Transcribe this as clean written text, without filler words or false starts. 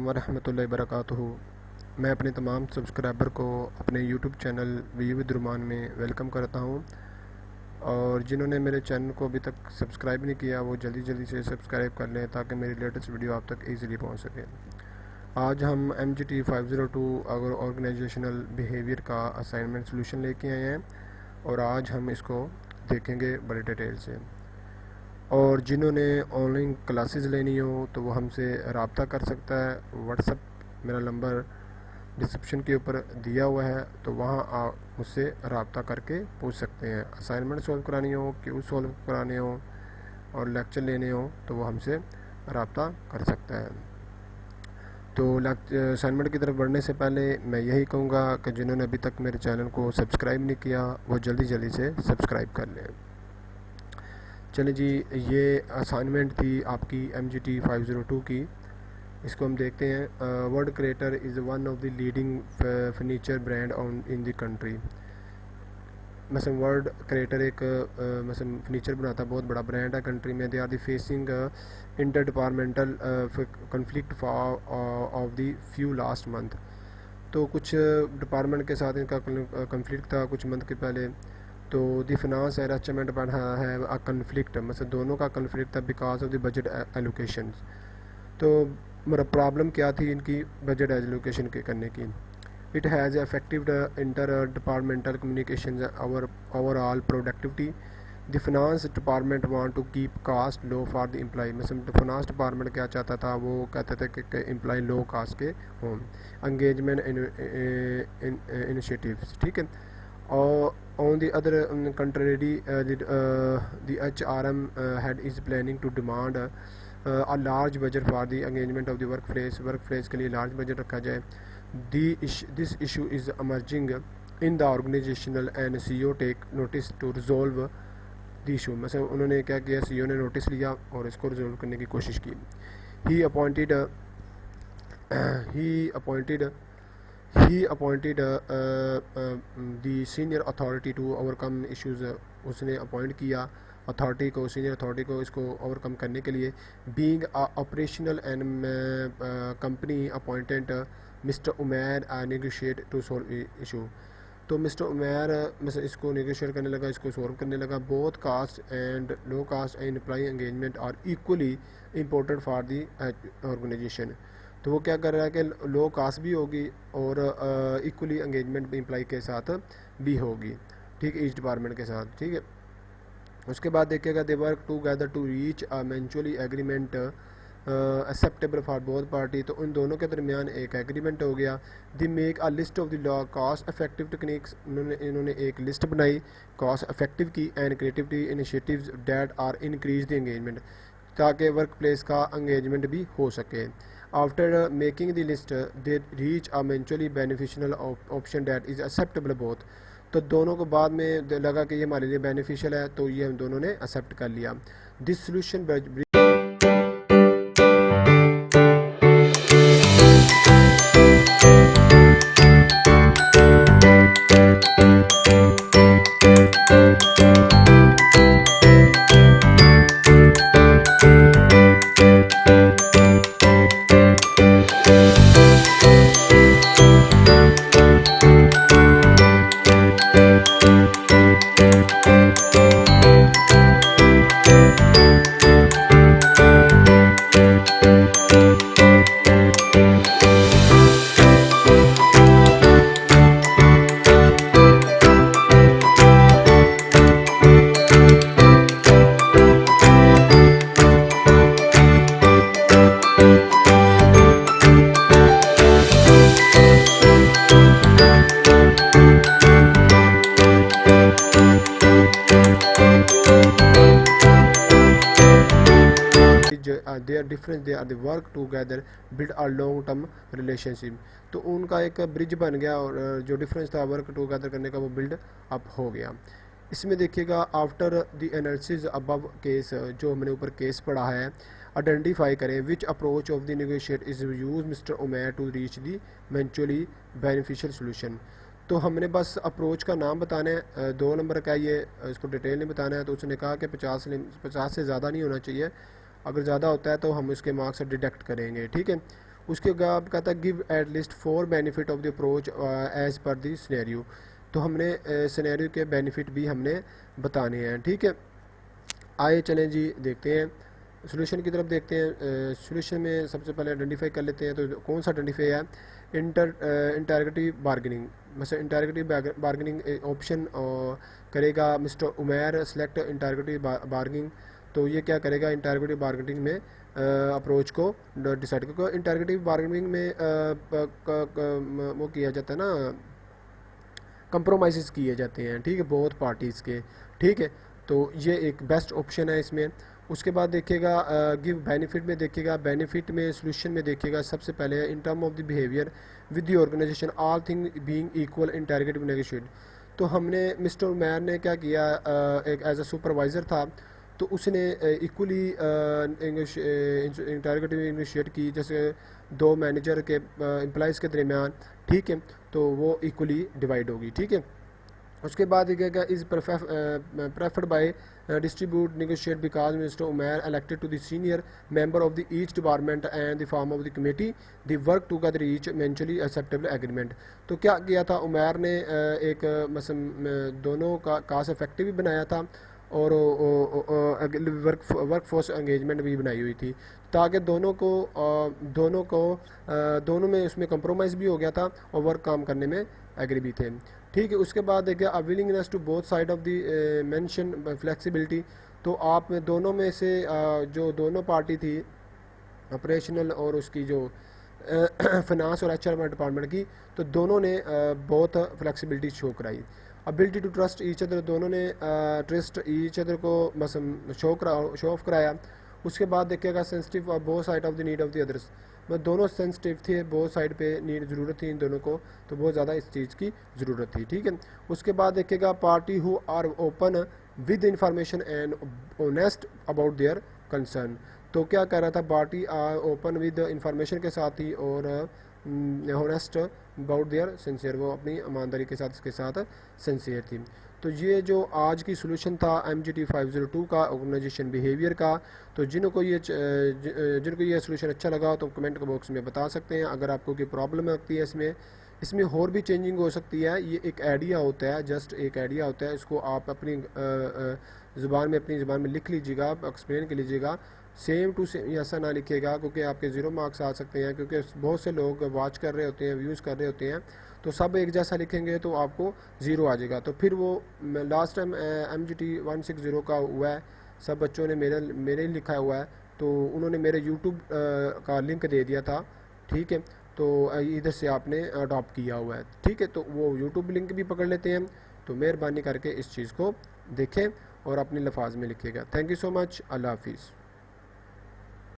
वरहमतुल्लाहि वबरकातुहू। मैं अपने तमाम सब्सक्राइबर को अपने यूट्यूब चैनल व्यू विद रुमान में वेलकम करता हूं, और जिन्होंने मेरे चैनल को अभी तक सब्सक्राइब नहीं किया वो जल्दी जल्दी से सब्सक्राइब कर लें ताकि मेरी लेटेस्ट वीडियो आप तक ईज़िली पहुंच सके। आज हम MGT 502 ऑर्गेनाइजेशनल बिहेवियर का असाइनमेंट सोल्यूशन लेके आए हैं, और आज हम इसको देखेंगे बड़े डिटेल से। और जिन्होंने ऑनलाइन क्लासेस लेनी हो तो वो हमसे रब्ता कर सकता है। व्हाट्सअप मेरा नंबर डिस्क्रिप्शन के ऊपर दिया हुआ है, तो वहाँ आप मुझसे रब्ता करके पूछ सकते हैं। असाइनमेंट सॉल्व करानी हो, क्यूज सॉल्व कराने हो और लेक्चर लेने हो तो वो हमसे रब्ता कर सकता है। तो असाइनमेंट की तरफ बढ़ने से पहले मैं यही कहूँगा कि जिन्होंने अभी तक मेरे चैनल को सब्सक्राइब नहीं किया वो जल्दी जल्दी से सब्सक्राइब कर लें। चलिए जी, ये असाइनमेंट थी आपकी MGT 502 की। इसको हम देखते हैं। Word creator is one of the leading furniture brand on in the country. मसलन वर्ड क्रिएटर एक मसलन फर्नीचर बनाता बहुत बड़ा ब्रांड है कंट्री में। They are the facing inter departmental conflict of the few last month. तो कुछ डिपार्टमेंट के साथ इनका कन्फ्लिक्ट था कुछ मंथ के पहले। तो दी फिनांस अरेंजमेंट बना है अ कन्फ्लिक्ट, मतलब दोनों का कन्फ्लिक्ट था because of the budget allocation. तो मतलब प्रॉब्लम क्या थी इनकी बजट एलोकेशन के करने की। It has affective inter departmental communication overall productivity. The finance department want to keep cost low for the employ. मतलब फिनांस डिपार्टमेंट क्या चाहता था, वो कहते थे कि एम्प्लॉय लो कास्ट के हों। एंगेजमेंट इनिशिएटिव्स, ठीक है। और on the other contrary, the HRM head is planning to demand a large budget for the engagement of the workplace के लिए large budget रखा जाए। This issue is emerging in the organizational and CEO take notice to resolve the issue। मतलब उन्होंने क्या किया, CEO ने notice लिया और इसको रिजोल्व करने की कोशिश की। he appointed the senior authority to overcome issues। उसने अपॉइंट किया अथॉरिटी को, सीनियर अथॉरिटी को इसको ओवरकम करने के लिए। Being operational and company appointed mister Umair negotiate to solve issue. तो मिस्टर उमैर मतलब इसको नेगोशिएट करने लगा, इसको सॉल्व करने लगा। Both cost and low cost employee engagement are equally important for the organisation. तो वो क्या कर रहा है कि लो कास्ट भी होगी और इक्वली एंगेजमेंट एम्प्लॉई के साथ भी होगी, ठीक है, ईच डिपार्टमेंट के साथ, ठीक है। उसके बाद देखिएगा they work together to reach a mutually agreement acceptable for both party. तो उन दोनों के दरमियान एक एग्रीमेंट हो गया। They make a list of the low cost effective techniques. इन्होंने एक लिस्ट बनाई कॉस्ट इफेक्टिव की and creativity initiatives that are increase the engagement, ताकि वर्क प्लेस का एंगेजमेंट भी हो सके। After making the list they reach a mutually beneficial option that is acceptable both. तो दोनों को बाद में लगा कि ये हमारे लिए बेनिफिशियल है, तो ये हम दोनों ने एक्सेप्ट कर लिया। This solution they are different, they are the work together build a long term relationship। तो उनका एक ब्रिज बन गया और जो डिफरेंस था वर्क टूगेदर करने का वो बिल्ड अप हो गया। इसमें देखिएगा after the analysis above case, जो हमने ऊपर केस पढ़ा है, आइडेंटिफाई करें which approach of the negotiate is use mister Umair to reach the mutually beneficial solution. तो हमने बस अप्रोच का नाम बताना है, 2 नंबर का ये इसको डिटेल नहीं बताना है। तो उसने कहा कि 50 से ज़्यादा नहीं होना चाहिए, अगर ज़्यादा होता है तो हम उसके मार्क्स डिडक्ट करेंगे, ठीक है। उसके बाद कहता है give at least 4 benefit of the approach as per the scenario. तो हमने सिनेरियो के बेनिफिट भी हमने बताने हैं, ठीक है। आइए चलें जी देखते हैं सोल्यूशन की तरफ देखते हैं। सोल्यूशन में सबसे पहले आइडेंटिफाई कर लेते हैं। तो कौन सा आइडेंटिफाई है? Interrogative bargaining. मतलब इंटरगेटिव बार्गेनिंग ऑप्शन करेगा mister Umair select interrogative bargaining. तो ये क्या करेगा? इंटरगेटिव बार्गेनिंग में अप्रोच को डिसाइड, क्योंकि इंटरगेटिव बार्गेनिंग में वो किया जाता है ना, कंप्रोमाइज़ किए जाते हैं, ठीक है, बहुत पार्टीज़ के, ठीक है। तो ये एक बेस्ट ऑप्शन है इसमें। उसके बाद देखिएगा गिव बेनिफिट में, देखिएगा बेनिफिट में सोल्यूशन में देखिएगा सबसे पहले in term of the behaviour with the organisation all thing being equal integrative negotiate. तो हमने मिस्टर उमैर ने क्या किया, एक एज अ सुपरवाइज़र था, तो उसने इक्वली इंटरगेटिव नेगोशिएट की, जैसे 2 मैनेजर के एम्प्लॉइज़ के दरमियान, ठीक है। तो वो इक्वली डिवाइड होगी, ठीक है। उसके बाद क्या is preferred by distribute negotiate because mister Umair elected to the senior member of the each department and the form of the committee the work together reach mutually acceptable agreement. तो क्या किया था उमैर ने, एक दोनों का कास्ट इफेक्टिव भी बनाया था और वर्क फोर्स एंगेजमेंट भी बनाई हुई थी, ताकि दोनों में उसमें कंप्रोमाइज़ भी हो गया था और वर्क काम करने में एग्री भी थे, ठीक है। उसके बाद देखिए a willingness to both side of the mention flexibility. तो आप में दोनों में से जो दोनों पार्टी थी, ऑपरेशनल और उसकी जो फाइनेंस और एचआर डिपार्टमेंट की, तो दोनों ने बहुत फ्लेक्सिबिलिटी शो कराई। Ability to trust each other, दोनों ने ट्रस्ट ईच अदर को शो ऑफ कराया। उसके बाद देखिएगा sensitive both side of the need of the others, मतलब दोनों सेंसिटिव थे, बहुत साइड पे नीड ज़रूरत थी इन दोनों को, तो बहुत ज़्यादा इस चीज़ की ज़रूरत थी, ठीक है। उसके बाद देखिएगा party who are open with information and honest about their concern. तो क्या कह रहा था, party are open with information के साथ ही और ऑनेस्ट अबाउट देयर सिंसियर, वो अपनी ईमानदारी के साथ इसके साथ सिंसियर थी। तो ये जो आज की सोल्यूशन था MGT 502 का, ऑर्गेनाइजेशन बिहेवियर का। तो जिनको ये सोल्यूशन अच्छा लगा तो कमेंट बॉक्स में बता सकते हैं। अगर आपको कोई प्रॉब्लम लगती है इसमें और भी चेंजिंग हो सकती है। ये एक आइडिया होता है, जस्ट एक आइडिया होता है, इसको आप अपनी अपनी ज़ुबान में लिख लीजिएगा, एक्सप्लेन कर लीजिएगा। सेम टू सेम ऐसा ना लिखिएगा, क्योंकि आपके 0 मार्क्स आ सकते हैं, क्योंकि बहुत से लोग वॉच कर रहे होते हैं, व्यूज़ कर रहे होते हैं, तो सब एक जैसा लिखेंगे तो आपको 0 आ जाएगा। तो फिर वो लास्ट टाइम MGT 160 का हुआ है, सब बच्चों ने मेरे लिखा हुआ है, तो उन्होंने मेरे YouTube का लिंक दे दिया था, ठीक है। तो इधर से आपने अडॉप्ट किया हुआ है, ठीक है। तो वो YouTube लिंक भी पकड़ लेते हैं। तो मेहरबानी करके इस चीज़ को देखें और अपने लफाज में लिखिएगा। Thank you so much. अल्लाह हाफिज़।